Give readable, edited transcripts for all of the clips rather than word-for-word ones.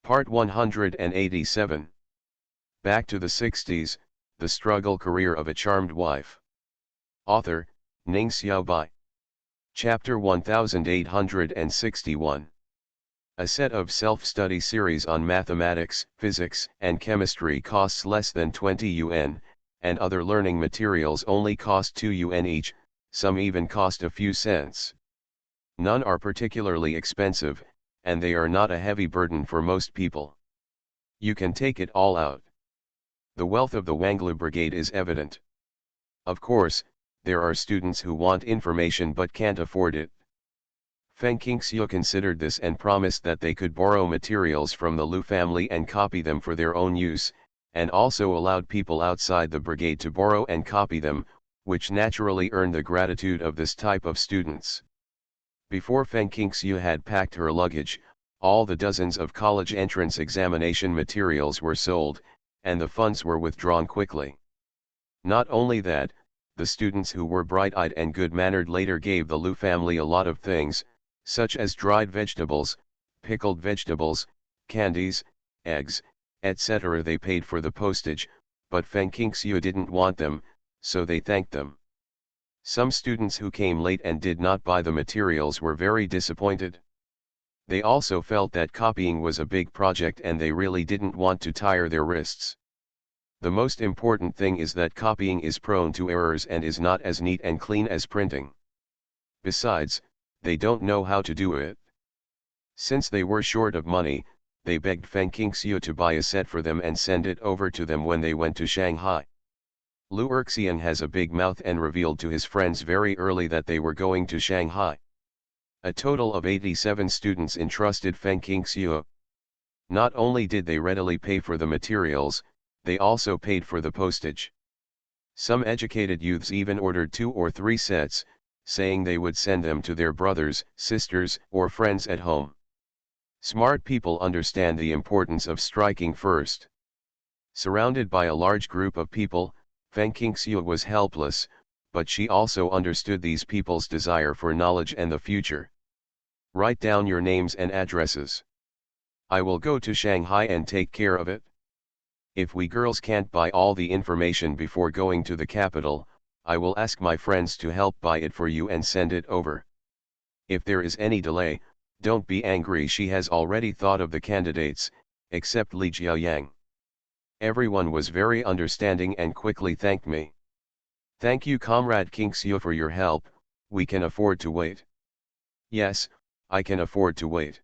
Part 187. Back to the 60s, The Struggle Career of a Charmed Wife. Author, Ning Xiaobai. Chapter 1861. A set of self-study series on mathematics, physics, and chemistry costs less than 20 yuan, and other learning materials only cost 2 yuan each, some even cost a few cents. None are particularly expensive, and they are not a heavy burden for most people. You can take it all out. The wealth of the Wanglu Brigade is evident. Of course, there are students who want information but can't afford it. Feng Qingxiu considered this and promised that they could borrow materials from the Lu family and copy them for their own use, and also allowed people outside the brigade to borrow and copy them, which naturally earned the gratitude of this type of students. Before Feng Qingxiu had packed her luggage, all the dozens of college entrance examination materials were sold, and the funds were withdrawn quickly. Not only that, the students who were bright-eyed and good-mannered later gave the Lu family a lot of things, such as dried vegetables, pickled vegetables, candies, eggs, etc. They paid for the postage, but Feng Qingxiu didn't want them, so they thanked them. Some students who came late and did not buy the materials were very disappointed. They also felt that copying was a big project and they really didn't want to tire their wrists. The most important thing is that copying is prone to errors and is not as neat and clean as printing. Besides, they don't know how to do it. Since they were short of money, they begged Feng Qingxiu to buy a set for them and send it over to them when they went to Shanghai. Lu Erxian has a big mouth and revealed to his friends very early that they were going to Shanghai. A total of 87 students entrusted Feng Qingxiu. Not only did they readily pay for the materials, they also paid for the postage. Some educated youths even ordered 2 or 3 sets, saying they would send them to their brothers, sisters, or friends at home. Smart people understand the importance of striking first. Surrounded by a large group of people, Feng Qingxiu was helpless, but she also understood these people's desire for knowledge and the future. Write down your names and addresses. I will go to Shanghai and take care of it. If we girls can't buy all the information before going to the capital, I will ask my friends to help buy it for you and send it over. If there is any delay, don't be angry. She has already thought of the candidates, except Li Jiaoyang. Everyone was very understanding and quickly thanked me. Thank you, Comrade Qingxiu, for your help. We can afford to wait. Yes, I can afford to wait.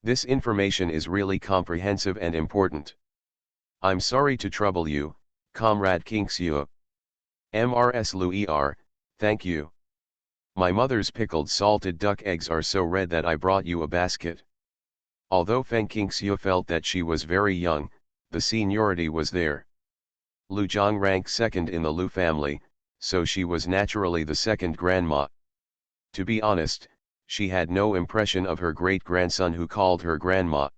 This information is really comprehensive and important. I'm sorry to trouble you, Comrade Qingxiu. Mrs. Lu thank you. My mother's pickled salted duck eggs are so red that I brought you a basket. Although Feng Qingxiu felt that she was very young, the seniority was there. Lu Zhang ranked second in the Lu family, so she was naturally the second grandma. To be honest, she had no impression of her great-grandson who called her grandma.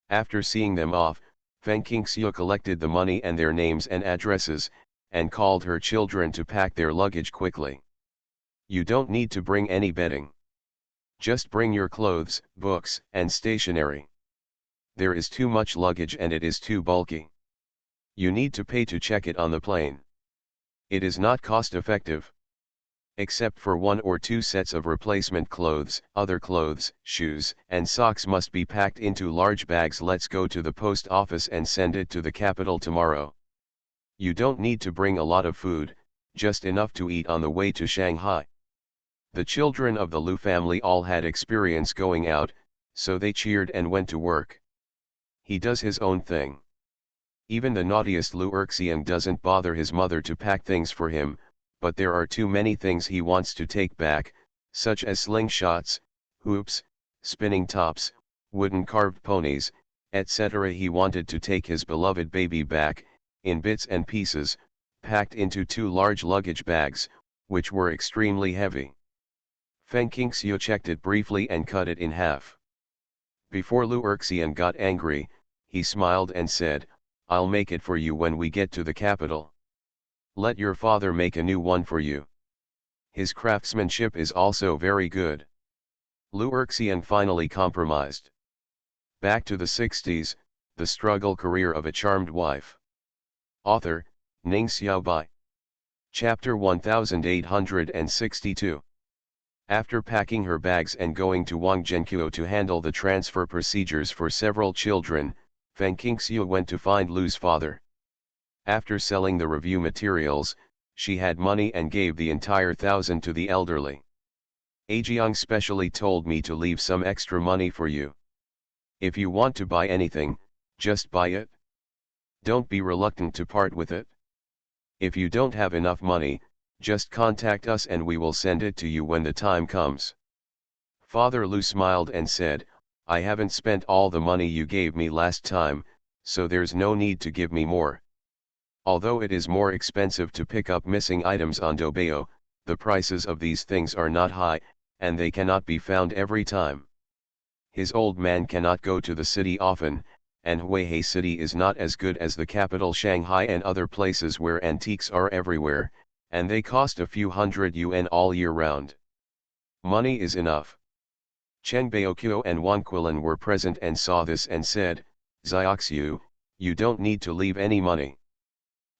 After seeing them off, Feng Qingxiu collected the money and their names and addresses, and called her children to pack their luggage quickly. You don't need to bring any bedding. Just bring your clothes, books, and stationery. There is too much luggage and it is too bulky. You need to pay to check it on the plane. It is not cost-effective. Except for 1 or 2 sets of replacement clothes, other clothes, shoes, and socks must be packed into large bags. Let's go to the post office and send it to the capital tomorrow. You don't need to bring a lot of food, just enough to eat on the way to Shanghai. The children of the Lu family all had experience going out, so they cheered and went to work. He does his own thing. Even the naughtiest Lu Erxian doesn't bother his mother to pack things for him, but there are too many things he wants to take back, such as slingshots, hoops, spinning tops, wooden carved ponies, etc. He wanted to take his beloved baby back, in bits and pieces, packed into 2 large luggage bags, which were extremely heavy. Feng Qingxiu checked it briefly and cut it in half. Before Lu Erxian got angry, he smiled and said, I'll make it for you when we get to the capital. Let your father make a new one for you. His craftsmanship is also very good. Lu Erxian finally compromised. Back to the 60s, the struggle career of a charmed wife. Author, Ning Xiaobai. Chapter 1862. After packing her bags and going to Wangzhenkuo to handle the transfer procedures for several children, Feng Qingxiu went to find Lu's father. After selling the review materials, she had money and gave the entire 1,000 to the elderly. Ajiang specially told me to leave some extra money for you. If you want to buy anything, just buy it. Don't be reluctant to part with it. If you don't have enough money, just contact us and we will send it to you when the time comes. Father Lu smiled and said, I haven't spent all the money you gave me last time, so there's no need to give me more. Although it is more expensive to pick up missing items on Doubao, the prices of these things are not high, and they cannot be found every time. His old man cannot go to the city often, and Huihei City is not as good as the capital Shanghai and other places where antiques are everywhere, and they cost a few hundred yuan all year round. Money is enough. Cheng Baoqiu and Wang Quilin were present and saw this and said, Xiaoxiu, you don't need to leave any money.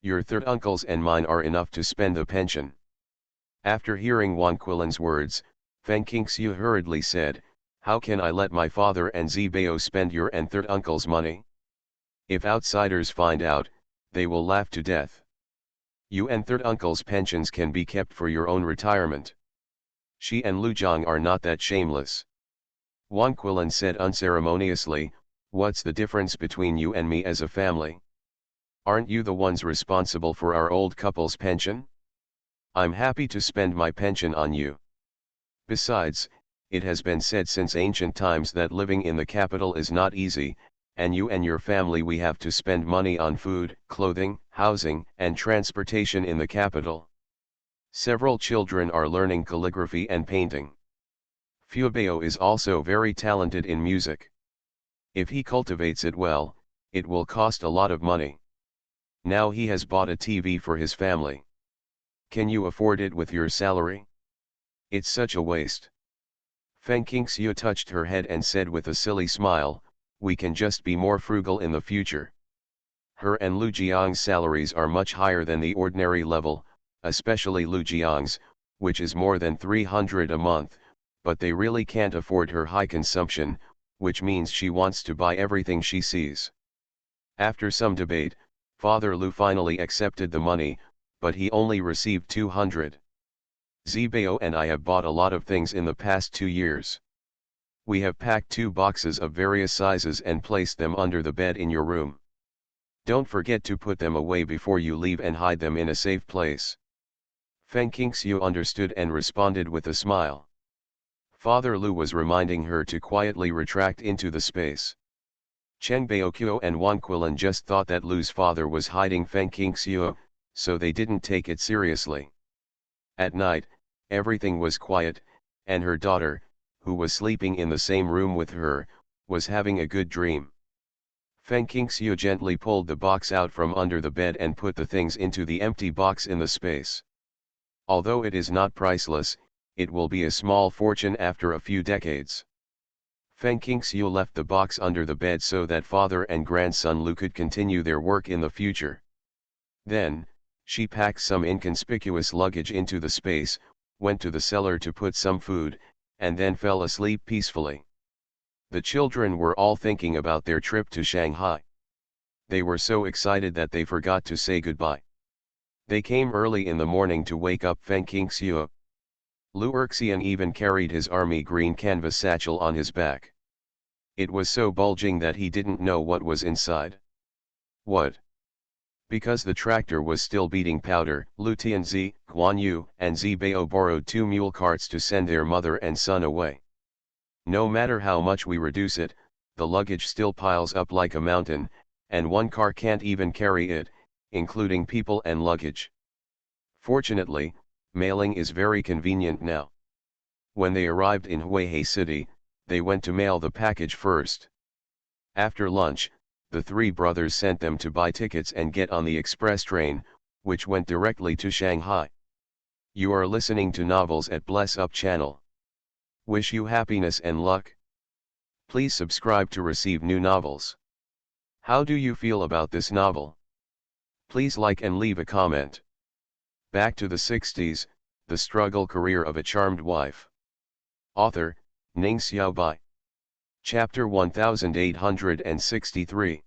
Your third uncle's and mine are enough to spend the pension. After hearing Wang Quilin's words, Feng Qingxiu hurriedly said, how can I let my father and Zibao spend your and third uncle's money? If outsiders find out, they will laugh to death. You and third uncle's pensions can be kept for your own retirement. She and Lu Zhang are not that shameless. Wang Quilin said unceremoniously, what's the difference between you and me as a family? Aren't you the ones responsible for our old couple's pension? I'm happy to spend my pension on you. Besides, it has been said since ancient times that living in the capital is not easy, and you and your family we have to spend money on food, clothing, housing, and transportation in the capital. Several children are learning calligraphy and painting. Fubao is also very talented in music. If he cultivates it well, it will cost a lot of money. Now he has bought a TV for his family. Can you afford it with your salary? It's such a waste. Feng Qingxiu touched her head and said with a silly smile, we can just be more frugal in the future. Her and Lu Jiang's salaries are much higher than the ordinary level, especially Lu Jiang's, which is more than 300 a month, but they really can't afford her high consumption, which means she wants to buy everything she sees. After some debate, Father Lu finally accepted the money, but he only received 200. Zibao and I have bought a lot of things in the past 2 years. We have packed 2 boxes of various sizes and placed them under the bed in your room. Don't forget to put them away before you leave and hide them in a safe place. Feng Qingxiu understood and responded with a smile. Father Lu was reminding her to quietly retract into the space. Cheng Baoqiu and Wang Quilin just thought that Lu's father was hiding Feng Qingxiu, so they didn't take it seriously. At night, everything was quiet, and her daughter, who was sleeping in the same room with her, was having a good dream. Feng Qingxiu gently pulled the box out from under the bed and put the things into the empty box in the space. Although it is not priceless, it will be a small fortune after a few decades. Feng Qingxiu left the box under the bed so that father and grandson Lu could continue their work in the future. Then, she packed some inconspicuous luggage into the space, went to the cellar to put some food, and then fell asleep peacefully. The children were all thinking about their trip to Shanghai. They were so excited that they forgot to say goodbye. They came early in the morning to wake up Feng Qingxiu. Lu Erxian even carried his army green canvas satchel on his back. It was so bulging that he didn't know what was inside. What? Because the tractor was still beating powder, Lu Tianzi, Guan Yu, and Zibao borrowed 2 mule carts to send their mother and son away. No matter how much we reduce it, the luggage still piles up like a mountain, and one car can't even carry it, including people and luggage. Fortunately, mailing is very convenient now. When they arrived in Huihei City, they went to mail the package first. After lunch, the 3 brothers sent them to buy tickets and get on the express train, which went directly to Shanghai. You are listening to novels at Bless Up channel. Wish you happiness and luck. Please subscribe to receive new novels. How do you feel about this novel? Please like and leave a comment. Back to the 60s, the struggle career of a charmed wife. Author, Ning Xiaobai. Chapter 1863.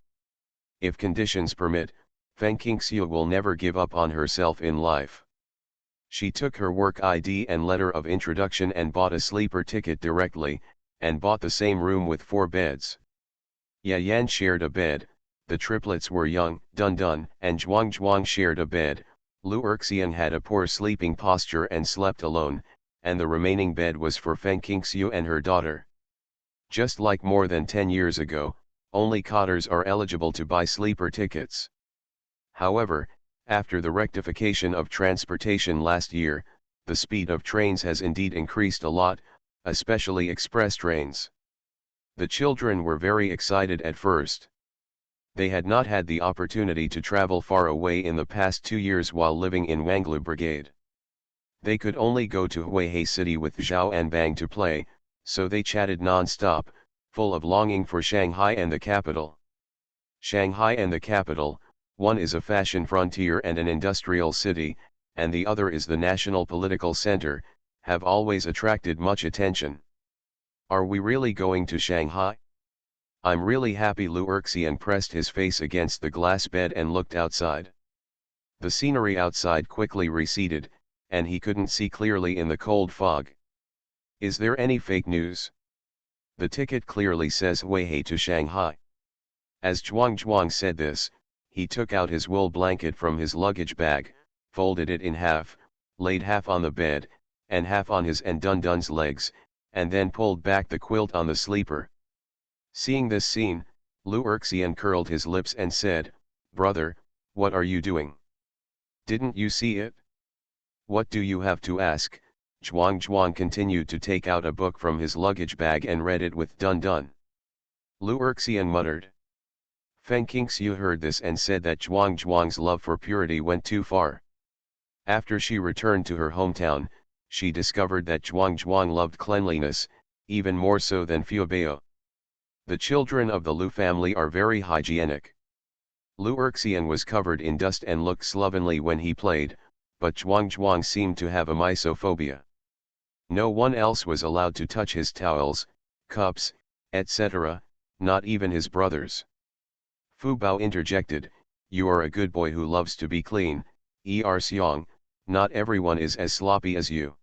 If conditions permit, Feng Qingxiu will never give up on herself in life. She took her work ID and letter of introduction and bought a sleeper ticket directly, and bought the same room with 4 beds. Yan shared a bed, the triplets were young, Dun Dun and Zhuang shared a bed, Lu Erxian had a poor sleeping posture and slept alone, and the remaining bed was for Feng Qingxiu and her daughter. Just like more than 10 years ago, only cotters are eligible to buy sleeper tickets. However, after the rectification of transportation last year, the speed of trains has indeed increased a lot, especially express trains. The children were very excited at first. They had not had the opportunity to travel far away in the past 2 years while living in Wanglu Brigade. They could only go to Huihei City with Zhao and Bang to play, so they chatted non-stop, full of longing for Shanghai and the capital. Shanghai and the capital, one is a fashion frontier and an industrial city, and the other is the national political center, have always attracted much attention. Are we really going to Shanghai? I'm really happy. Lu Erxian pressed his face against the glass bed and looked outside. The scenery outside quickly receded, and he couldn't see clearly in the cold fog. Is there any fake news? The ticket clearly says Huihei to Shanghai. As Zhuang said this, he took out his wool blanket from his luggage bag, folded it in half, laid half on the bed, and half on his and Dun Dun's legs, and then pulled back the quilt on the sleeper. Seeing this scene, Lu Erxian curled his lips and said, "Brother, what are you doing? Didn't you see it?" "What do you have to ask?" Zhuang continued to take out a book from his luggage bag and read it with Dun Dun. Lu Erxian muttered. Feng Qingxiu heard this and said that Zhuang's love for purity went too far. After she returned to her hometown, she discovered that Zhuang loved cleanliness, even more so than Fuebao. The children of the Lu family are very hygienic. Lu Erxian was covered in dust and looked slovenly when he played, but Zhuang seemed to have a misophobia. No one else was allowed to touch his towels, cups, etc., not even his brothers. Fu Bao interjected, "You are a good boy who loves to be clean, Xiang, not everyone is as sloppy as you."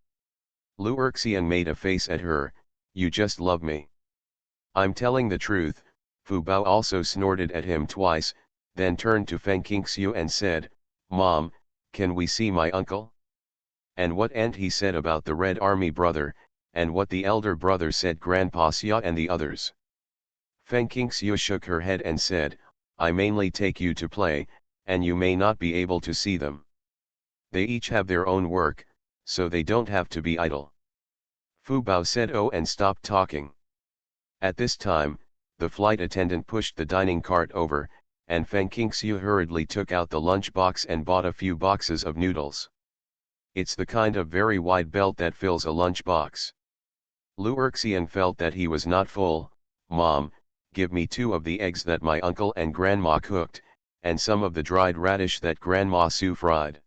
Lu Erxian made a face at her, "You just love me." "I'm telling the truth." Fu Bao also snorted at him twice, then turned to Feng Qingxiu and said, "Mom, can we see my uncle?" And what Aunt he said about the Red Army brother, and what the elder brother said Grandpa Xia and the others. Feng Qingxiu shook her head and said, "I mainly take you to play, and you may not be able to see them. They each have their own work, so they don't have to be idle." Fu Bao said oh and stopped talking. At this time, the flight attendant pushed the dining cart over, and Feng Qingxiu hurriedly took out the lunch box and bought a few boxes of noodles. It's the kind of very wide belt that fills a lunch box. Lu Erxian felt that he was not full. "Mom, give me 2 of the eggs that my uncle and grandma cooked, and some of the dried radish that Grandma Sue fried."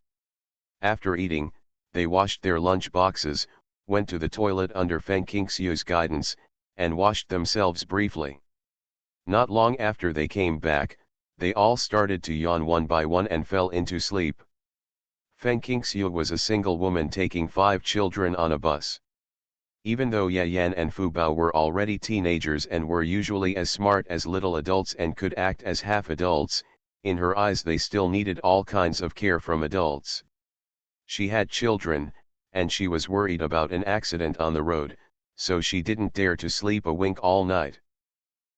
After eating, they washed their lunch boxes, went to the toilet under Feng Qingxiu's guidance, and washed themselves briefly. Not long after they came back, they all started to yawn one by one and fell into sleep. Feng Qingxiu was a single woman taking 5 children on a bus. Even though Yan and Fu Bao were already teenagers and were usually as smart as little adults and could act as half adults, in her eyes they still needed all kinds of care from adults. She had children, and she was worried about an accident on the road, so she didn't dare to sleep a wink all night.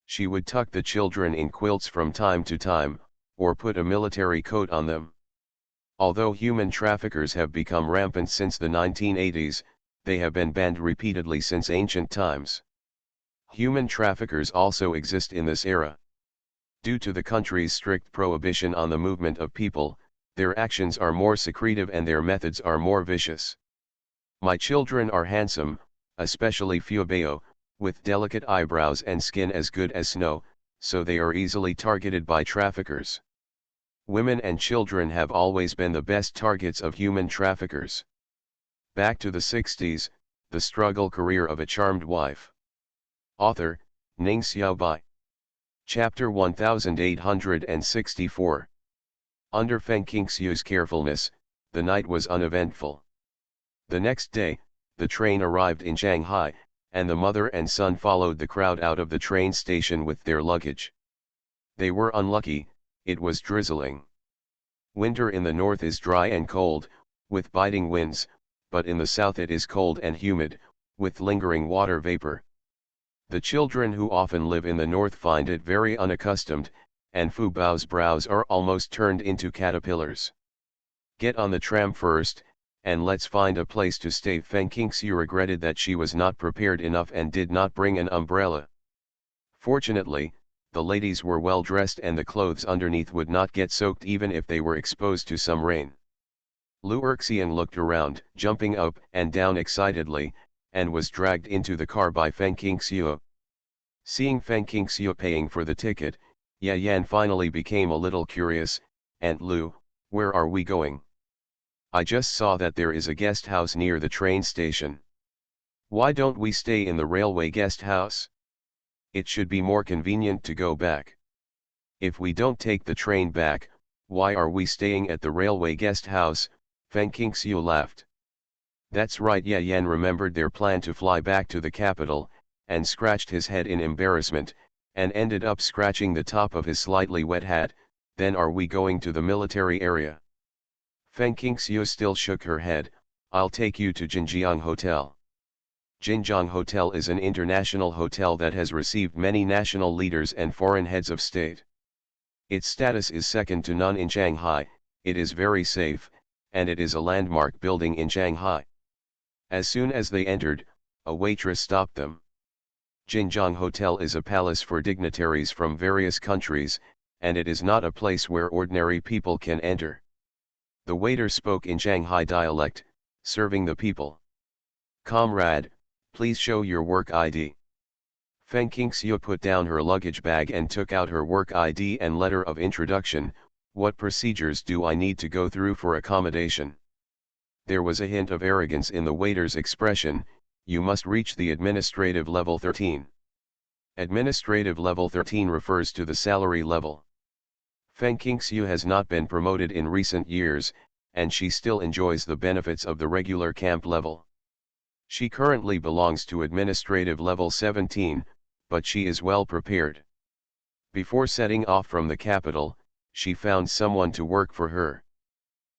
She would tuck the children in quilts from time to time, or put a military coat on them. Although human traffickers have become rampant since the 1980s, they have been banned repeatedly since ancient times. Human traffickers also exist in this era. Due to the country's strict prohibition on the movement of people, their actions are more secretive and their methods are more vicious. "My children are handsome, especially Fuebao," with delicate eyebrows and skin as good as snow, so they are easily targeted by traffickers. Women and children have always been the best targets of human traffickers. Back to the 60s, the struggle career of a charmed wife. Author, Ning Xiaobai. Chapter 1864. Under Feng Qingxiu's carefulness, the night was uneventful. The next day, the train arrived in Shanghai, and the mother and son followed the crowd out of the train station with their luggage. They were unlucky, it was drizzling. Winter in the north is dry and cold, with biting winds, but in the south it is cold and humid, with lingering water vapor. The children who often live in the north find it very unaccustomed, and Fu Bao's brows are almost turned into caterpillars. Get on the tram first, and let's find a place to stay. Feng Qingxiu regretted that she was not prepared enough and did not bring an umbrella. Fortunately, the ladies were well dressed and the clothes underneath would not get soaked even if they were exposed to some rain. Lu Erxian looked around, jumping up and down excitedly, and was dragged into the car by Feng Qingxiu. Seeing Feng Qingxiu paying for the ticket, Ye Yan finally became a little curious. "Aunt Lu, where are we going? I just saw that there is a guest house near the train station. Why don't we stay in the railway guest house? It should be more convenient to go back. If we don't take the train back, why are we staying at the railway guest house?" Feng Qingxiu laughed. That's right. Ye Yan remembered their plan to fly back to the capital, and scratched his head in embarrassment, and ended up scratching the top of his slightly wet hat. "Then are we going to the military area?" Feng Qingxiu still shook her head. "I'll take you to Jinjiang Hotel." Jinjiang Hotel is an international hotel that has received many national leaders and foreign heads of state. Its status is second to none in Shanghai, it is very safe, and it is a landmark building in Shanghai. As soon as they entered, a waitress stopped them. Jinjiang Hotel is a palace for dignitaries from various countries, and it is not a place where ordinary people can enter. The waiter spoke in Shanghai dialect, serving the people. "Comrade, please show your work ID." Feng Qingxiu put down her luggage bag and took out her work ID and letter of introduction. "What procedures do I need to go through for accommodation?" There was a hint of arrogance in the waiter's expression. "You must reach the administrative level 13. Administrative level 13 refers to the salary level. Feng Qingxiu has not been promoted in recent years, and she still enjoys the benefits of the regular camp level. She currently belongs to administrative level 17, but she is well prepared. Before setting off from the capital, she found someone to work for her.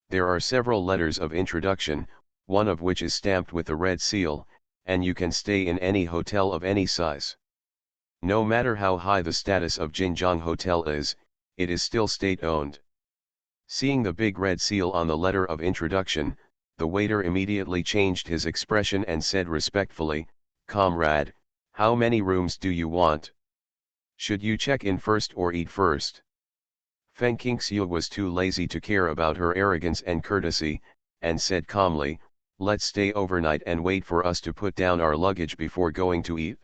There are several letters of introduction, one of which is stamped with the red seal, and you can stay in any hotel of any size. No matter how high the status of Jinjiang Hotel is, it is still state-owned. Seeing the big red seal on the letter of introduction, the waiter immediately changed his expression and said respectfully, "Comrade, how many rooms do you want? Should you check in first or eat first?" Feng Qingxiu was too lazy to care about her arrogance and courtesy, and said calmly, "Let's stay overnight and wait for us to put down our luggage before going to eat."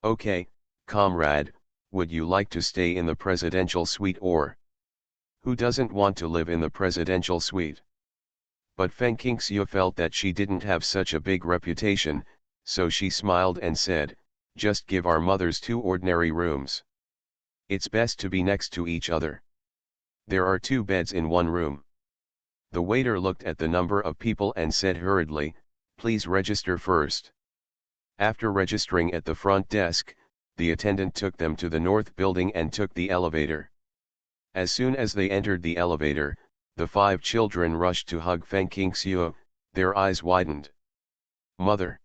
"Okay, comrade, would you like to stay in the presidential suite or?" Who doesn't want to live in the presidential suite? But Feng Qingxiu felt that she didn't have such a big reputation, so she smiled and said, "Just give our mothers 2 ordinary rooms. It's best to be next to each other. There are 2 beds in one room." The waiter looked at the number of people and said hurriedly, "Please register first." After registering at the front desk, the attendant took them to the north building and took the elevator. As soon as they entered the elevator, the 5 children rushed to hug Feng Qingxiu, their eyes widened. "Mother!"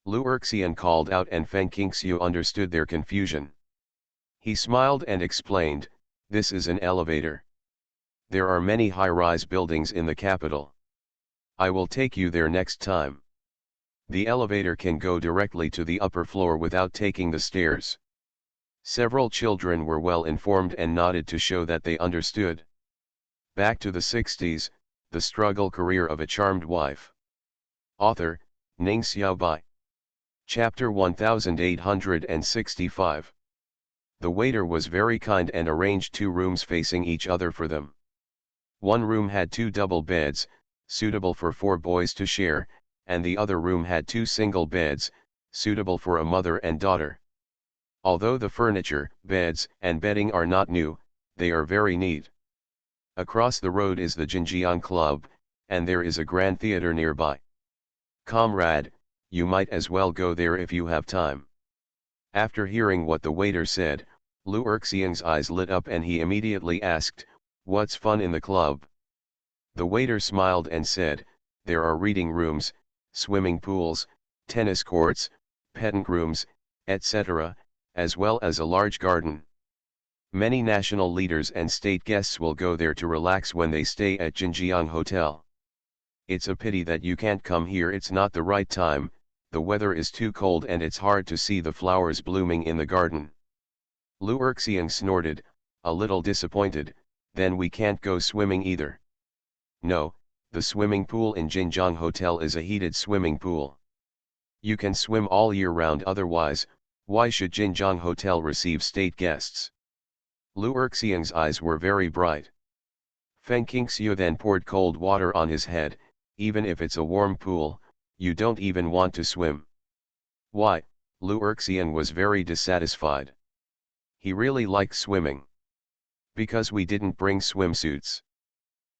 Lu Erxian called out, and Feng Qingxiu understood their confusion. He smiled and explained, "This is an elevator. There are many high-rise buildings in the capital. I will take you there next time. The elevator can go directly to the upper floor without taking the stairs." Several children were well informed and nodded to show that they understood. Back to the 60s, the struggle career of a charmed wife. Author, Ning Xiaobai. Chapter 1865. The waiter was very kind and arranged 2 rooms facing each other for them. One room had 2 double beds, suitable for 4 boys to share, and the other room had 2 single beds, suitable for a mother and daughter. Although the furniture, beds, and bedding are not new, they are very neat. Across the road is the Jinjiang Club, and there is a grand theater nearby. Comrade, you might as well go there if you have time. After hearing what the waiter said, Lu Erxiang's eyes lit up and he immediately asked, "What's fun in the club?" The waiter smiled and said, "There are reading rooms, swimming pools, tennis courts, petant rooms, etc., as well as a large garden. Many national leaders and state guests will go there to relax when they stay at Jinjiang Hotel. It's a pity that you can't come here, it's not the right time, the weather is too cold and it's hard to see the flowers blooming in the garden." Lu Erxiang snorted, a little disappointed, "Then we can't go swimming either." "No, the swimming pool in Jinjiang Hotel is a heated swimming pool. You can swim all year round, otherwise, why should Jinjiang Hotel receive state guests?" Lu Erxiang's eyes were very bright. Feng Qingxiu then poured cold water on his head. "Even if it's a warm pool, you don't even want to swim." "Why?" Lu Erxiang was very dissatisfied. He really liked swimming. "Because we didn't bring swimsuits."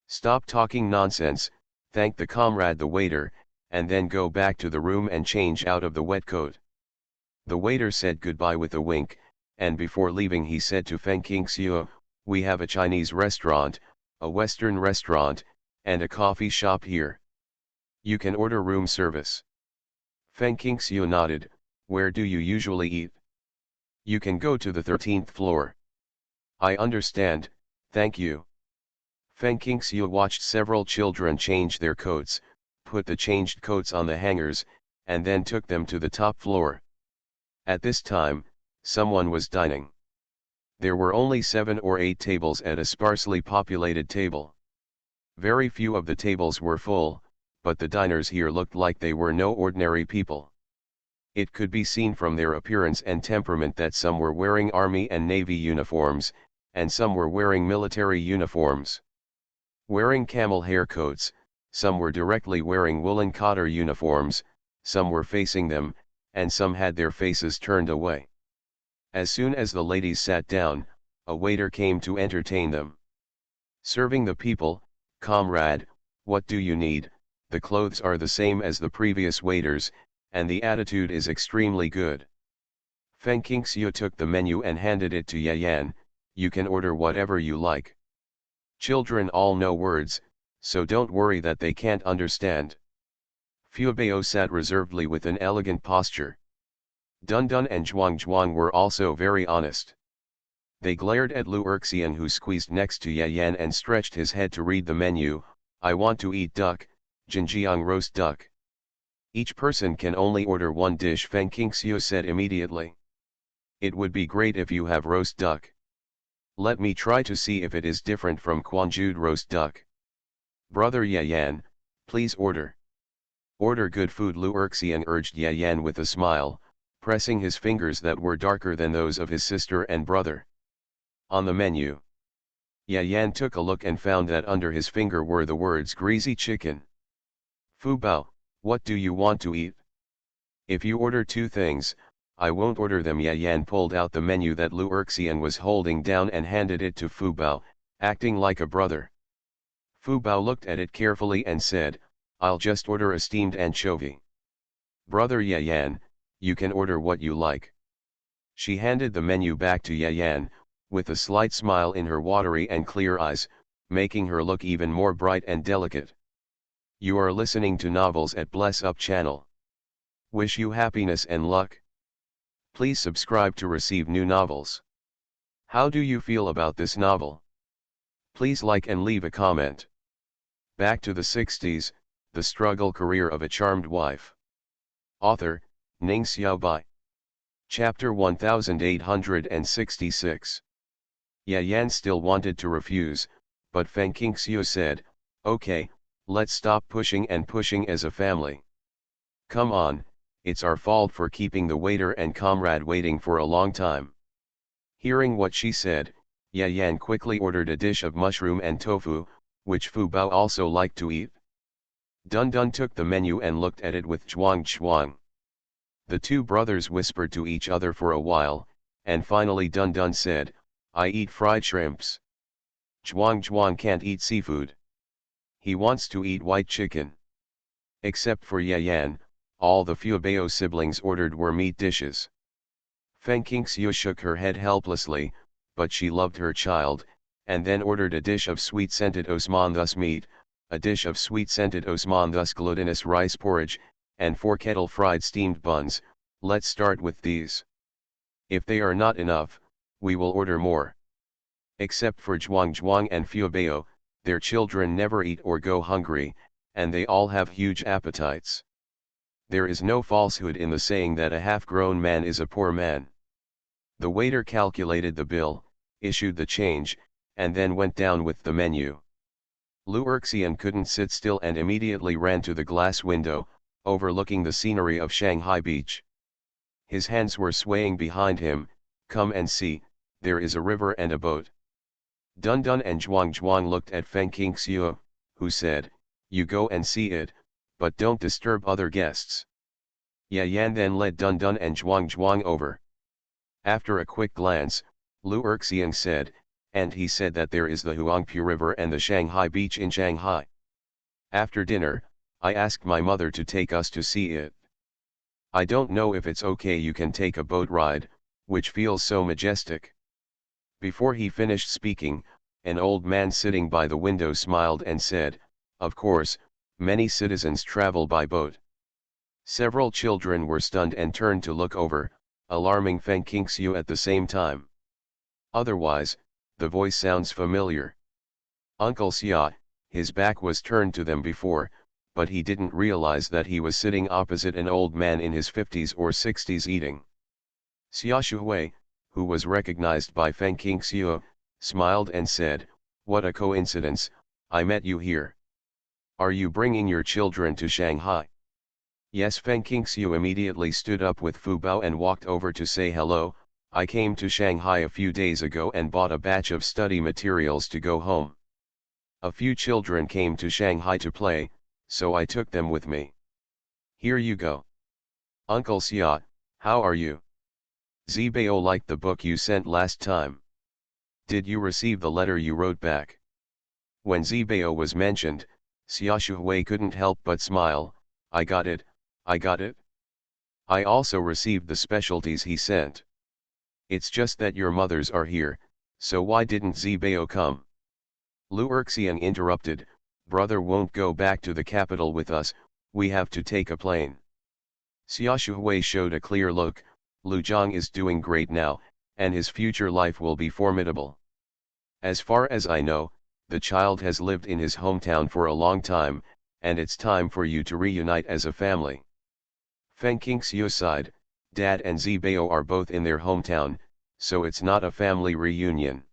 "Stop talking nonsense," thanked the comrade the waiter, and then go back to the room and change out of the wet coat. The waiter said goodbye with a wink, and before leaving he said to Feng Qingxiu, "We have a Chinese restaurant, a Western restaurant, and a coffee shop here. You can order room service." Feng Qingxiu nodded. "Where do you usually eat?" "You can go to the 13th floor. "I understand, thank you." Feng Qingxiu watched several children change their coats, put the changed coats on the hangers, and then took them to the top floor. At this time, someone was dining. There were only 7 or 8 tables at a sparsely populated table. Very few of the tables were full, but the diners here looked like they were no ordinary people. It could be seen from their appearance and temperament that some were wearing army and navy uniforms, and some were wearing military uniforms. Wearing camel hair coats, some were directly wearing woolen cotter uniforms, some were facing them, and some had their faces turned away. As soon as the ladies sat down, a waiter came to entertain them. Serving the people, "Comrade, what do you need?" The clothes are the same as the previous waiters, and the attitude is extremely good. Feng Qingxiu took the menu and handed it to Yan. "You can order whatever you like. Children all know words, so don't worry that they can't understand." Fu Bao sat reservedly with an elegant posture. Dun Dun and Zhuang were also very honest. They glared at Lu Erxiang, who squeezed next to Yan and stretched his head to read the menu. "I want to eat duck, Jinjiang roast duck." "Each person can only order 1 dish," Feng Qingxiu said immediately. "It would be great if you have roast duck. Let me try to see if it is different from Quanjued roast duck." "Brother Yan, please order." "Order good food," Lu Erxiang urged Yan with a smile, pressing his fingers that were darker than those of his sister and brother. On the menu, Yan took a look and found that under his finger were the words "greasy chicken." "Fu Bao, what do you want to eat?" "If you order 2 things, I won't order them." Yan pulled out the menu that Lu Erxiang was holding down and handed it to Fu Bao, acting like a brother. Fu Bao looked at it carefully and said, "I'll just order a steamed anchovy." "Brother Yan, you can order what you like." She handed the menu back to Yan, with a slight smile in her watery and clear eyes, making her look even more bright and delicate. You are listening to Novels at Bless Up channel. Wish you happiness and luck. Please subscribe to receive new novels. How do you feel about this novel? Please like and leave a comment. Back to the 60s, the struggle career of a charmed wife. Author, Ning Xiaobai. Chapter 1866. Yan still wanted to refuse, but Feng Qingxiu said, "Okay, let's stop pushing and pushing as a family. Come on, it's our fault for keeping the waiter and comrade waiting for a long time. Hearing what she said, Yan quickly ordered a dish of mushroom and tofu, which Fu Bao also liked to eat. Dun Dun took the menu and looked at it with Zhuang. The two brothers whispered to each other for a while, and finally Dun Dun said, "I eat fried shrimps." Zhuang can't eat seafood. He wants to eat white chicken. Except for Yan, all the Fu Bao siblings ordered were meat dishes. Feng Qingxiu shook her head helplessly, but she loved her child, and then ordered a dish of sweet-scented osman thus meat, a dish of sweet-scented osman thus glutinous rice porridge, and 4 kettle-fried steamed buns. Let's start with these. If they are not enough, we will order more. Except for Zhuang and Fu Bao, their children never eat or go hungry, and they all have huge appetites. There is no falsehood in the saying that a half-grown man is a poor man. The waiter calculated the bill, issued the change, and then went down with the menu. Lu Erxian couldn't sit still and immediately ran to the glass window, overlooking the scenery of Shanghai Beach. His hands were swaying behind him. "Come and see, there is a river and a boat." Dun Dun and Zhuang looked at Feng Qingxiu, who said, "You go and see it, but don't disturb other guests." Yan then led Dun Dun and Zhuang over. After a quick glance, Lu Erxian said, "And he said that there is the Huangpu River and the Shanghai Beach in Shanghai. After dinner, I asked my mother to take us to see it. I don't know if it's okay, you can take a boat ride, which feels so majestic." Before he finished speaking, an old man sitting by the window smiled and said, "Of course, many citizens travel by boat." Several children were stunned and turned to look over, alarming Feng Qingxiu at the same time. Otherwise, the voice sounds familiar. Uncle Xia, his back was turned to them before, but he didn't realize that he was sitting opposite an old man in his 50s or 60s eating. Xia Shuhui, who was recognized by Feng Qingxiu, smiled and said, "What a coincidence, I met you here. Are you bringing your children to Shanghai?" "Yes." Feng Qingxiu immediately stood up with Fu Bao and walked over to say hello. "I came to Shanghai a few days ago and bought a batch of study materials to go home. A few children came to Shanghai to play, so I took them with me. Here you go." "Uncle Xia, how are you? Zibao liked the book you sent last time. Did you receive the letter you wrote back?" When Zibao was mentioned, Xia Shuhui couldn't help but smile. I got it. I also received the specialties he sent. It's just that your mothers are here, so why didn't Zibao come?" Lu Erxian interrupted, "Brother won't go back to the capital with us, we have to take a plane." Xia Shuhui showed a clear look. "Lu Zhang is doing great now, and his future life will be formidable. As far as I know, the child has lived in his hometown for a long time, and it's time for you to reunite as a family." Feng Qingxiu sighed, "Dad and Zibao are both in their hometown, so it's not a family reunion.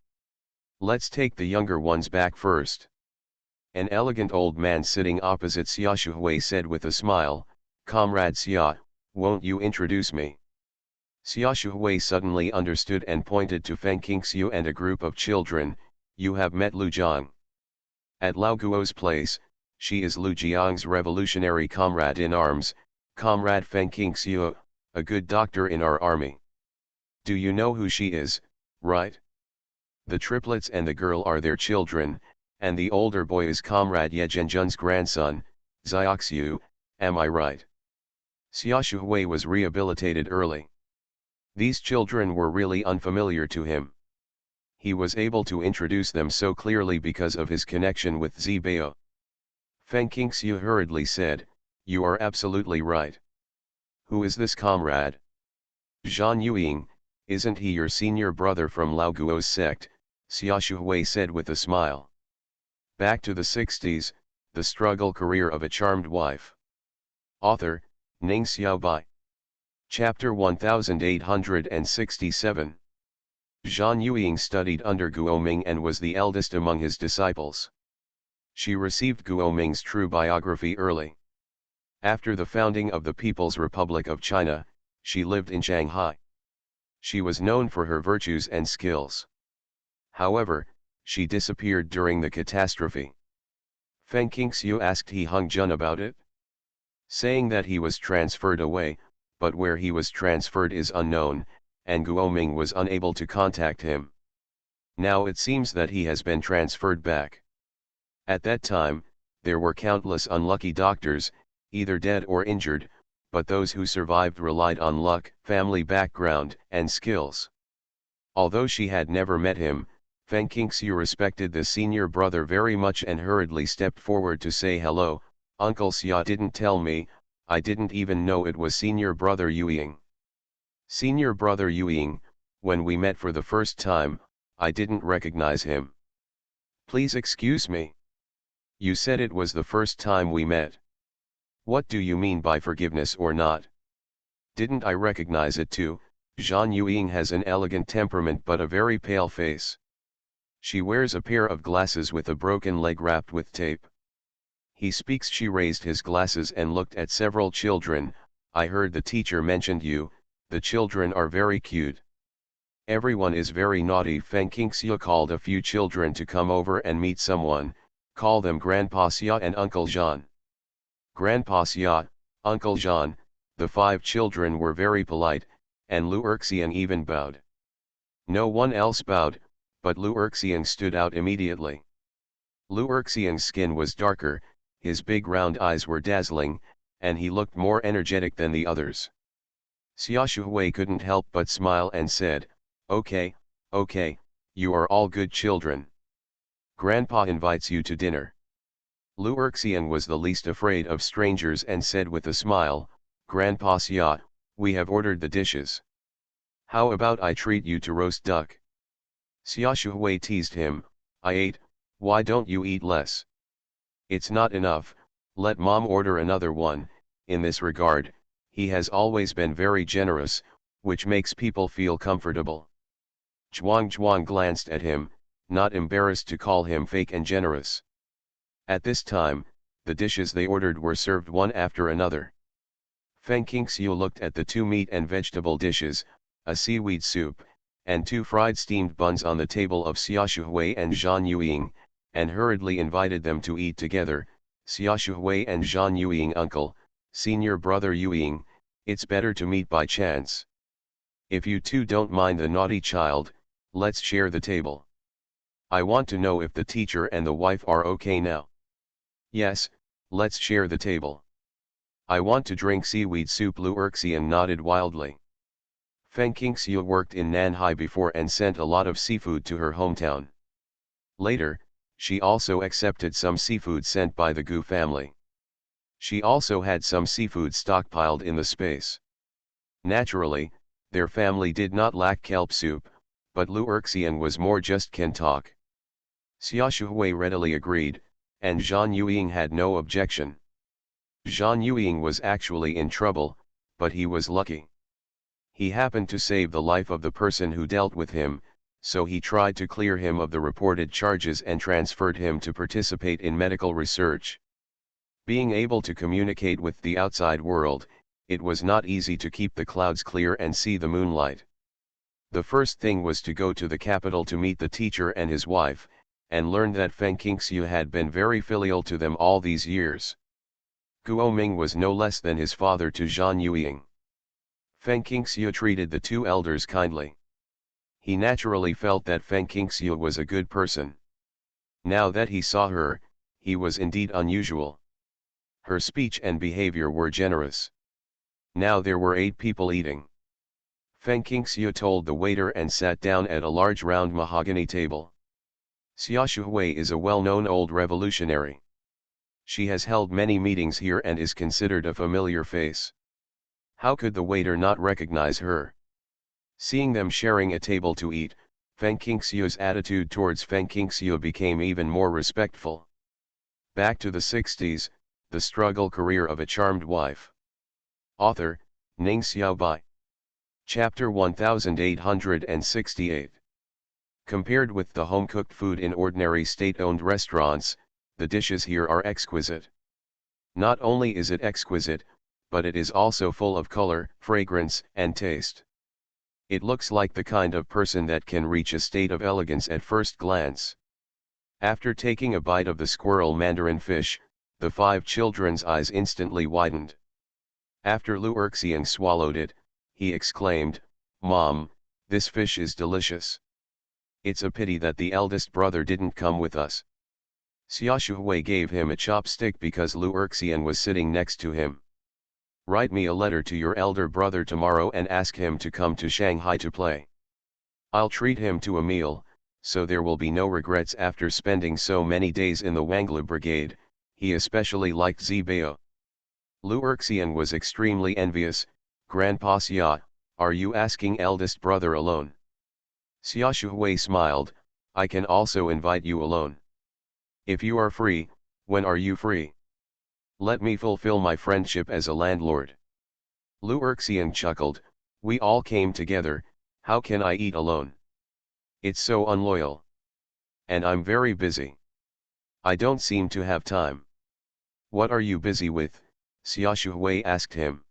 Let's take the younger ones back first." An elegant old man sitting opposite Xia Shuhui said with a smile, "Comrade Xia, won't you introduce me?" Xia Shuhui suddenly understood and pointed to Feng Qingxiu and a group of children. "You have met Lu Zhang. At Lao Guo's place, she is Lu Jiang's revolutionary comrade in arms, Comrade Feng Qingxiu, a good doctor in our army. Do you know who she is, right? The triplets and the girl are their children, and the older boy is Comrade Ye Zhenjun's grandson, Xiaoxiu, am I right?" Xia Shuhui was rehabilitated early. These children were really unfamiliar to him. He was able to introduce them so clearly because of his connection with Zibao. Feng Qingxiu hurriedly said, "You are absolutely right. Who is this comrade?" "Zhan Yueying, isn't he your senior brother from Lao Guo's sect?" Xia Shuhui said with a smile. Back to the 60s, the struggle career of a charmed wife. Author, Ning Xiaobai. Chapter 1867. Zhan Yueying studied under Guoming and was the eldest among his disciples. She received Guoming's true biography early. After the founding of the People's Republic of China, she lived in Shanghai. She was known for her virtues and skills. However, she disappeared during the catastrophe. Feng Qingxiu asked He Hongjun about it, saying that he was transferred away, but where he was transferred is unknown, and Guoming was unable to contact him. Now it seems that he has been transferred back. At that time, there were countless unlucky doctors, either dead or injured, but those who survived relied on luck, family background, and skills. Although she had never met him, Feng Qingxiu respected the senior brother very much and hurriedly stepped forward to say hello. Uncle Xia didn't tell me, I didn't even know it was senior brother Yueying. Senior brother Yueying, when we met for the first time, I didn't recognize him. Please excuse me. You said it was the first time we met. What do you mean by forgiveness or not? Didn't I recognize it too? Zhan Yueying has an elegant temperament but a very pale face. She wears a pair of glasses with a broken leg wrapped with tape. He speaks. She raised his glasses and looked at several children. I heard the teacher mentioned you, the children are very cute. Everyone is very naughty. Feng Qingxiu called a few children to come over and meet someone, call them Grandpa Xia and Uncle Zhan. Grandpa Xia, Uncle Zhan, the 5 children were very polite, and Lu Erxian even bowed. No one else bowed, but Lu Erxian stood out immediately. Lu Erxian's skin was darker, his big round eyes were dazzling, and he looked more energetic than the others. Xia Shuhui couldn't help but smile and said, okay, you are all good children. Grandpa invites you to dinner. Lu Erxian was the least afraid of strangers and said with a smile, Grandpa Xia, we have ordered the dishes. How about I treat you to roast duck? Xia Shuhui teased him, I ate, why don't you eat less? It's not enough, let mom order another one. In this regard, he has always been very generous, which makes people feel comfortable. Zhuang glanced at him, not embarrassed to call him fake and generous. At this time, the dishes they ordered were served one after another. Feng Qingxiu looked at the 2 meat and vegetable dishes, a seaweed soup, and 2 fried steamed buns on the table of Xia Shuhui and Zhan Yueying, and hurriedly invited them to eat together. Xia Shuhui and Zhan Yueying, uncle, senior brother Yueying, it's better to meet by chance. If you two don't mind the naughty child, let's share the table. I want to know if the teacher and the wife are okay now. Yes, let's share the table. I want to drink seaweed soup. Lu Erxian nodded wildly. Feng Qingxiu worked in Nanhai before and sent a lot of seafood to her hometown. Later, she also accepted some seafood sent by the Gu family. She also had some seafood stockpiled in the space. Naturally, their family did not lack kelp soup, but Lu Erxian was more just can talk. Xia Shuhui readily agreed, and Zhan Yueying had no objection. Zhan Yueying was actually in trouble, but he was lucky. He happened to save the life of the person who dealt with him, so he tried to clear him of the reported charges and transferred him to participate in medical research. Being able to communicate with the outside world, it was not easy to keep the clouds clear and see the moonlight. The first thing was to go to the capital to meet the teacher and his wife, and learn that Feng Qingxiu had been very filial to them all these years. Guoming was no less than his father to Zhan Yueying. Feng Qingxiu treated the 2 elders kindly. He naturally felt that Feng Qingxiu was a good person. Now that he saw her, he was indeed unusual. Her speech and behavior were generous. Now there were 8 people eating. Feng Qingxiu told the waiter and sat down at a large round mahogany table. Xia Shuhui is a well-known old revolutionary. She has held many meetings here and is considered a familiar face. How could the waiter not recognize her? Seeing them sharing a table to eat, Feng Qingxiu's attitude towards Feng Qingxiu became even more respectful. Back to the 60s, the struggle career of a charmed wife. Author, Ning Xiaobai. Chapter 1868. Compared with the home-cooked food in ordinary state-owned restaurants, the dishes here are exquisite. Not only is it exquisite, but it is also full of color, fragrance, and taste. It looks like the kind of person that can reach a state of elegance at first glance. After taking a bite of the squirrel mandarin fish, the 5 children's eyes instantly widened. After Lu Erxian swallowed it, he exclaimed, "Mom, this fish is delicious. It's a pity that the eldest brother didn't come with us." Xia Shuhui gave him a chopstick because Lu Erxian was sitting next to him. "Write me a letter to your elder brother tomorrow and ask him to come to Shanghai to play. I'll treat him to a meal, so there will be no regrets after spending so many days in the Wanglu Brigade." He especially liked Zibao. Lu Erxian was extremely envious. "Grandpa Xia, are you asking eldest brother alone?" Xia Shuhui smiled, "I can also invite you alone. If you are free, when are you free? Let me fulfill my friendship as a landlord." Lu Erxian chuckled, "We all came together, how can I eat alone? It's so unloyal. And I'm very busy. I don't seem to have time." "What are you busy with?" Xia Shuhui asked him.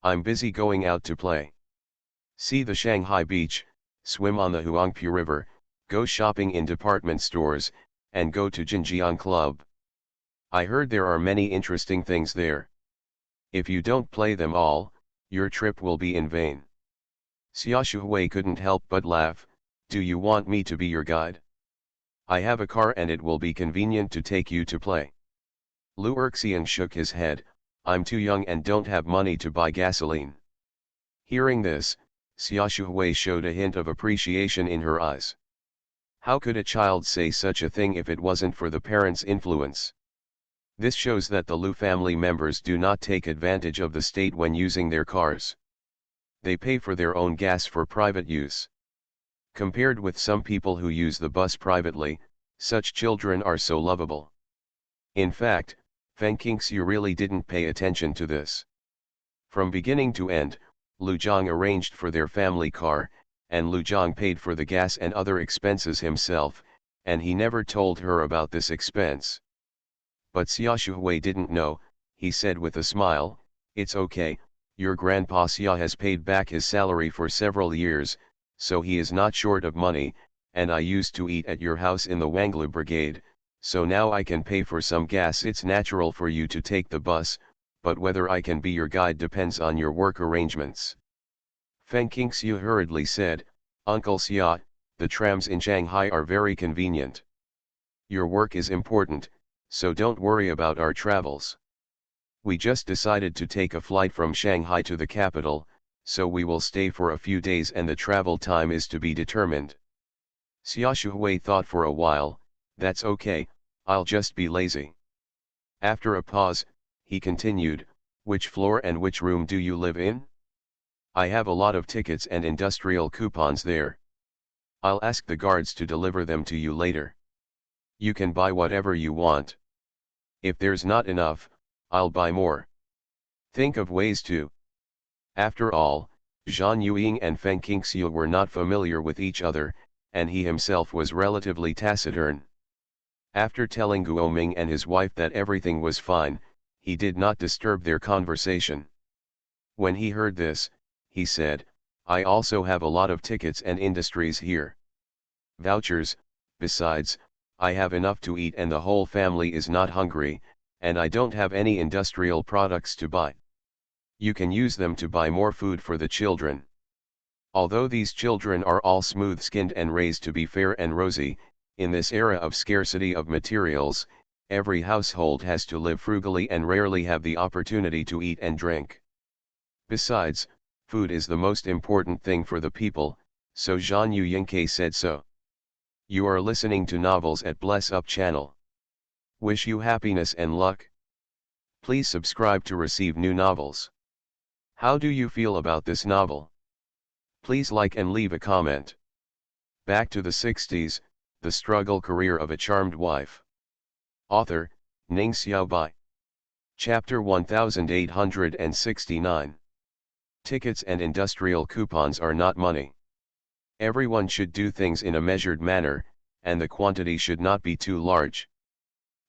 "I'm busy going out to play. See the Shanghai beach, swim on the Huangpu River, go shopping in department stores, and go to Jinjiang Club. I heard there are many interesting things there. If you don't play them all, your trip will be in vain." Xia Shuhui couldn't help but laugh. "Do you want me to be your guide? I have a car and it will be convenient to take you to play." Lu Erxian shook his head, "I'm too young and don't have money to buy gasoline." Hearing this, Xia Shuhui showed a hint of appreciation in her eyes. How could a child say such a thing if it wasn't for the parents' influence? This shows that the Lu family members do not take advantage of the state when using their cars. They pay for their own gas for private use. Compared with some people who use the bus privately, such children are so lovable. In fact, Feng Qingxiu really didn't pay attention to this. From beginning to end, Lu Zhang arranged for their family car, and Lu Zhang paid for the gas and other expenses himself, and he never told her about this expense. But Xia Shuhui didn't know. He said with a smile, "It's okay, your grandpa Xia has paid back his salary for several years, so he is not short of money, and I used to eat at your house in the Wanglu Brigade, so now I can pay for some gas. It's natural for you to take the bus, but whether I can be your guide depends on your work arrangements." Feng Qingxiu hurriedly said, "Uncle Xia, the trams in Shanghai are very convenient. Your work is important, so don't worry about our travels. We just decided to take a flight from Shanghai to the capital, so we will stay for a few days and the travel time is to be determined." Xia Shuhui thought for a while. "That's okay, I'll just be lazy." After a pause, he continued, "Which floor and which room do you live in? I have a lot of tickets and industrial coupons there. I'll ask the guards to deliver them to you later. You can buy whatever you want. If there's not enough, I'll buy more. Think of ways to." After all, Zhan Yueying and Feng Qingxiu were not familiar with each other, and he himself was relatively taciturn. After telling Guoming and his wife that everything was fine, he did not disturb their conversation. When he heard this, he said, "I also have a lot of tickets and industries here. Vouchers, besides, I have enough to eat and the whole family is not hungry, and I don't have any industrial products to buy. You can use them to buy more food for the children. Although these children are all smooth-skinned and raised to be fair and rosy, in this era of scarcity of materials, every household has to live frugally and rarely have the opportunity to eat and drink. Besides, food is the most important thing for the people, so Zhan Yuyingke said so." You are listening to Novels at Bless Up channel. Wish you happiness and luck. Please subscribe to receive new novels. How do you feel about this novel? Please like and leave a comment. Back to the 60s, The Struggle Career of a Charmed Wife. Author, Ning Xiaobai. Chapter 1869. Tickets and industrial coupons are not money. Everyone should do things in a measured manner, and the quantity should not be too large.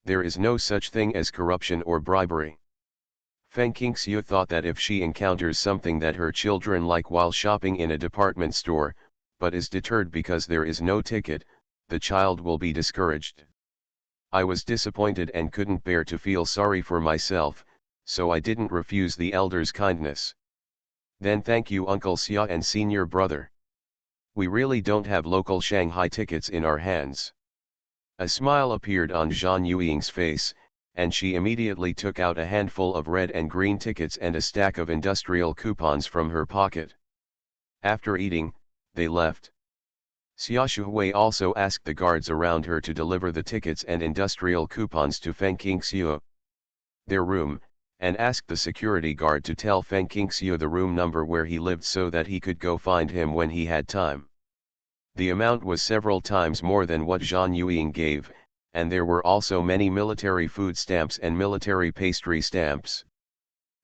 There is no such thing as corruption or bribery. Feng Qingxiu thought that if she encounters something that her children like while shopping in a department store, but is deterred because there is no ticket, the child will be discouraged. I was disappointed and couldn't bear to feel sorry for myself, so I didn't refuse the elder's kindness. Then thank you Uncle Xia and senior brother. We really don't have local Shanghai tickets in our hands. A smile appeared on Zhan Yuiying's face, and she immediately took out a handful of red and green tickets and a stack of industrial coupons from her pocket. After eating, they left. Xia Shuhui also asked the guards around her to deliver the tickets and industrial coupons to Feng Qingxiu, their room, and asked the security guard to tell Feng Qingxiu the room number where he lived so that he could go find him when he had time. The amount was several times more than what Zhan Yuiying gave, and there were also many military food stamps and military pastry stamps.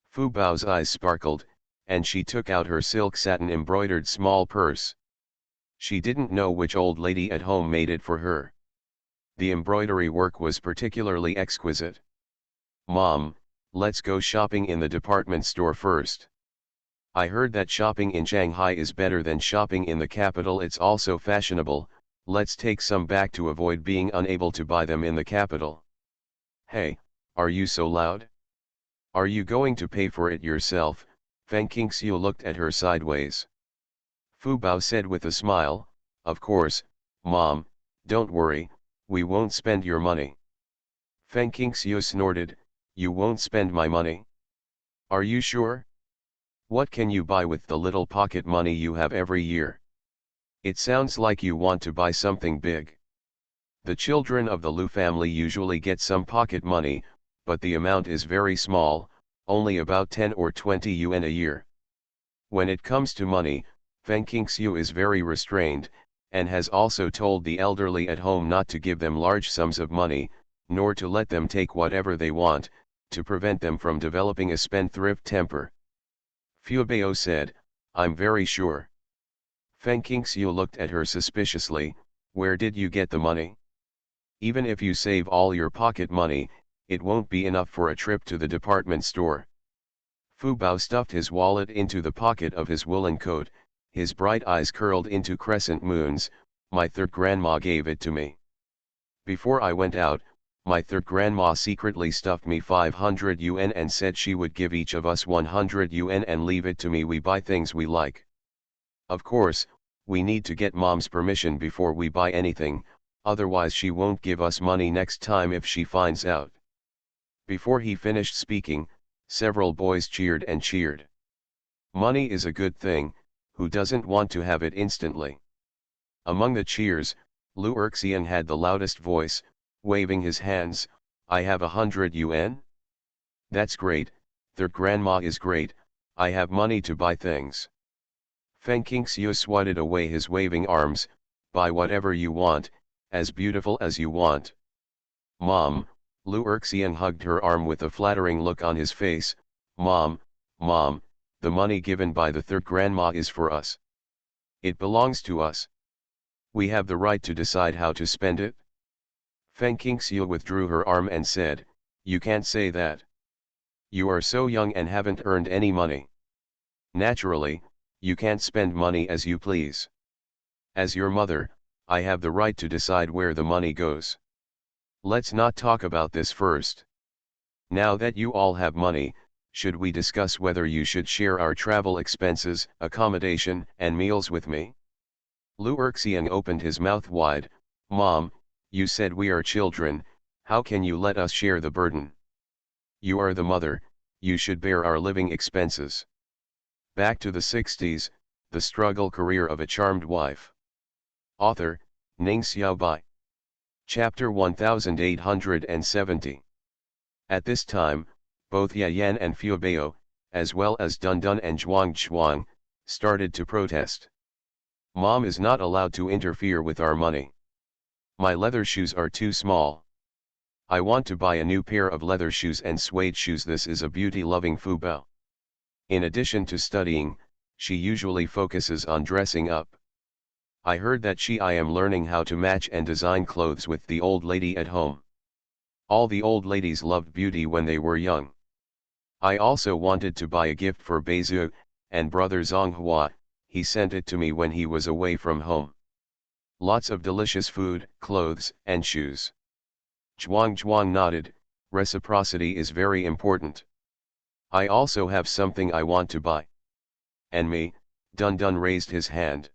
Fu Bao's eyes sparkled, and she took out her silk satin embroidered small purse. She didn't know which old lady at home made it for her. The embroidery work was particularly exquisite. Mom, let's go shopping in the department store first. I heard that shopping in Shanghai is better than shopping in the capital. It's also fashionable. Let's take some back to avoid being unable to buy them in the capital. Hey, are you so loud? Are you going to pay for it yourself? Feng Qingxiu looked at her sideways. Fu Bao said with a smile, of course, Mom, don't worry, we won't spend your money. Feng Qingxiu snorted, you won't spend my money? Are you sure? What can you buy with the little pocket money you have every year? It sounds like you want to buy something big. The children of the Lu family usually get some pocket money, but the amount is very small, only about 10 or 20 yuan a year. When it comes to money, Feng Qingxiu is very restrained, and has also told the elderly at home not to give them large sums of money, nor to let them take whatever they want, to prevent them from developing a spendthrift temper. Fu Bao said, I'm very sure. Feng Qingxiu looked at her suspiciously, where did you get the money? Even if you save all your pocket money, it won't be enough for a trip to the department store. Fu Bao stuffed his wallet into the pocket of his woolen coat, his bright eyes curled into crescent moons. My third grandma gave it to me. Before I went out, my third grandma secretly stuffed me 500 yuan and said she would give each of us 100 yuan and leave it to me. We buy things we like. Of course, we need to get Mom's permission before we buy anything, otherwise she won't give us money next time if she finds out. Before he finished speaking, several boys cheered and cheered. Money is a good thing, who doesn't want to have it instantly? Among the cheers, Lu Erxian had the loudest voice, waving his hands, I have 100 yuan? That's great, their grandma is great, I have money to buy things. Feng Qingxiu swatted away his waving arms, buy whatever you want, as beautiful as you want. Mom, Lu Erxian hugged her arm with a flattering look on his face, Mom, the money given by the third grandma is for us. It belongs to us. We have the right to decide how to spend it. Feng Qingxiu withdrew her arm and said, you can't say that. You are so young and haven't earned any money. Naturally, you can't spend money as you please. As your mother, I have the right to decide where the money goes. Let's not talk about this first. Now that you all have money, should we discuss whether you should share our travel expenses, accommodation, and meals with me? Lu Erxian opened his mouth wide, Mom, you said we are children, how can you let us share the burden? You are the mother, you should bear our living expenses. Back to the 60s, the struggle career of a charmed wife. Author, Ning Xiaobai. Chapter 1870. At this time, both Yan and Fu Bao, as well as Dun Dun and Zhuang, started to protest. Mom is not allowed to interfere with our money. My leather shoes are too small. I want to buy a new pair of leather shoes and suede shoes. This is a beauty-loving Fu Bao. In addition to studying, she usually focuses on dressing up. I heard that I am learning how to match and design clothes with the old lady at home. All the old ladies loved beauty when they were young. I also wanted to buy a gift for Beizu, and brother Zonghua, he sent it to me when he was away from home. Lots of delicious food, clothes, and shoes. Zhuang nodded, reciprocity is very important. I also have something I want to buy. And me? Dun Dun raised his hand.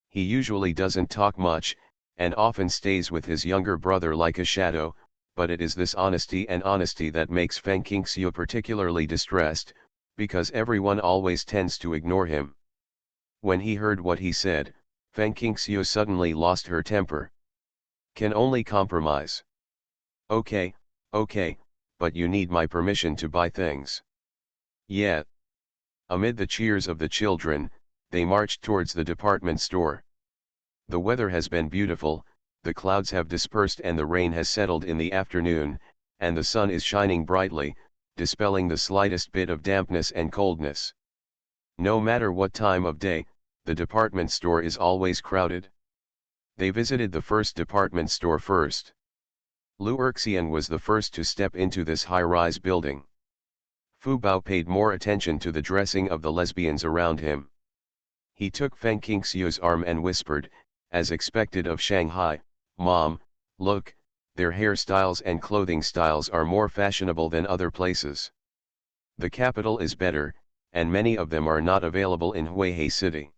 He usually doesn't talk much, and often stays with his younger brother like a shadow, but it is this honesty that makes Feng Qingxiu particularly distressed, because everyone always tends to ignore him. When he heard what he said, Feng Qingxiu suddenly lost her temper. Can only compromise. Okay, but you need my permission to buy things. Yeah. Amid the cheers of the children, they marched towards the department store. The weather has been beautiful, the clouds have dispersed and the rain has settled in the afternoon, and the sun is shining brightly, dispelling the slightest bit of dampness and coldness. No matter what time of day, the department store is always crowded. They visited the first department store first. Lu Erxian was the first to step into this high-rise building. Fu Bao paid more attention to the dressing of the lesbians around him. He took Feng Qingxiu's arm and whispered, as expected of Shanghai, "Mom, look, their hairstyles and clothing styles are more fashionable than other places. The capital is better, and many of them are not available in Huihei City."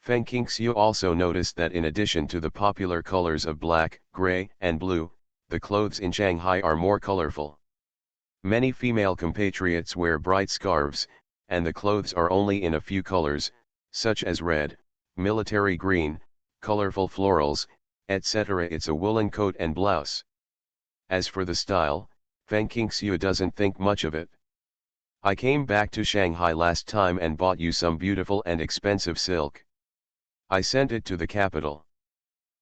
Feng Qingxiu also noticed that in addition to the popular colors of black, gray, and blue, the clothes in Shanghai are more colorful. Many female compatriots wear bright scarves, and the clothes are only in a few colors, such as red, military green, colorful florals, etc. It's a woolen coat and blouse. As for the style, Feng Qingxiu doesn't think much of it. I came back to Shanghai last time and bought you some beautiful and expensive silk. I sent it to the capital.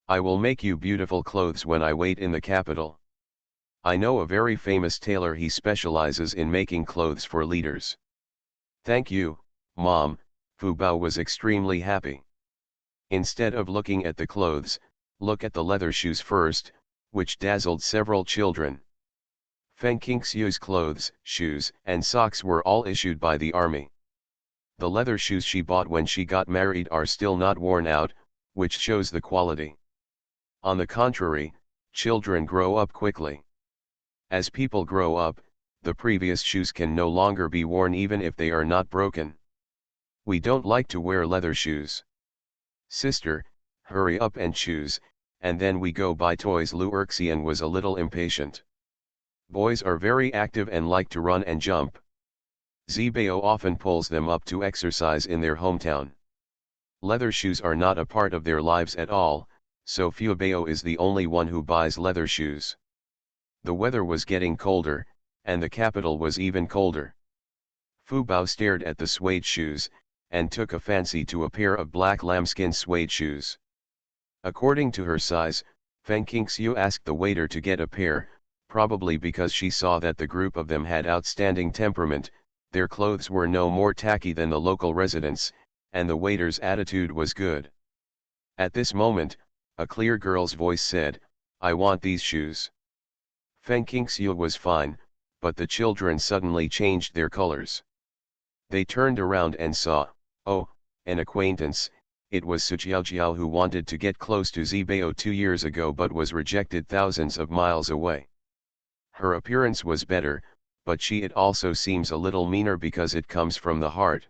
I will make you beautiful clothes when I wait in the capital. I know a very famous tailor, he specializes in making clothes for leaders. Thank you, Mom. Fu Bao was extremely happy. Instead of looking at the clothes, look at the leather shoes first, which dazzled several children. Feng Qingxiu's clothes, shoes, and socks were all issued by the army. The leather shoes she bought when she got married are still not worn out, which shows the quality. On the contrary, children grow up quickly. As people grow up, the previous shoes can no longer be worn even if they are not broken. We don't like to wear leather shoes. Sister, hurry up and choose, and then we go buy toys. Lu Erxian was a little impatient. Boys are very active and like to run and jump. Zibao often pulls them up to exercise in their hometown. Leather shoes are not a part of their lives at all, so Fu Bao is the only one who buys leather shoes. The weather was getting colder, and the capital was even colder. Fu Bao stared at the suede shoes, and took a fancy to a pair of black lambskin suede shoes. According to her size, Feng Qingxiu asked the waiter to get a pair, probably because she saw that the group of them had outstanding temperament, their clothes were no more tacky than the local residents, and the waiter's attitude was good. At this moment, a clear girl's voice said, "I want these shoes." Feng Qingxiu was fine, but the children suddenly changed their colors. They turned around and saw, oh, an acquaintance. It was Sujiaojiao, who wanted to get close to Zibao 2 years ago but was rejected thousands of miles away. Her appearance was better, but it also seems a little meaner because it comes from the heart.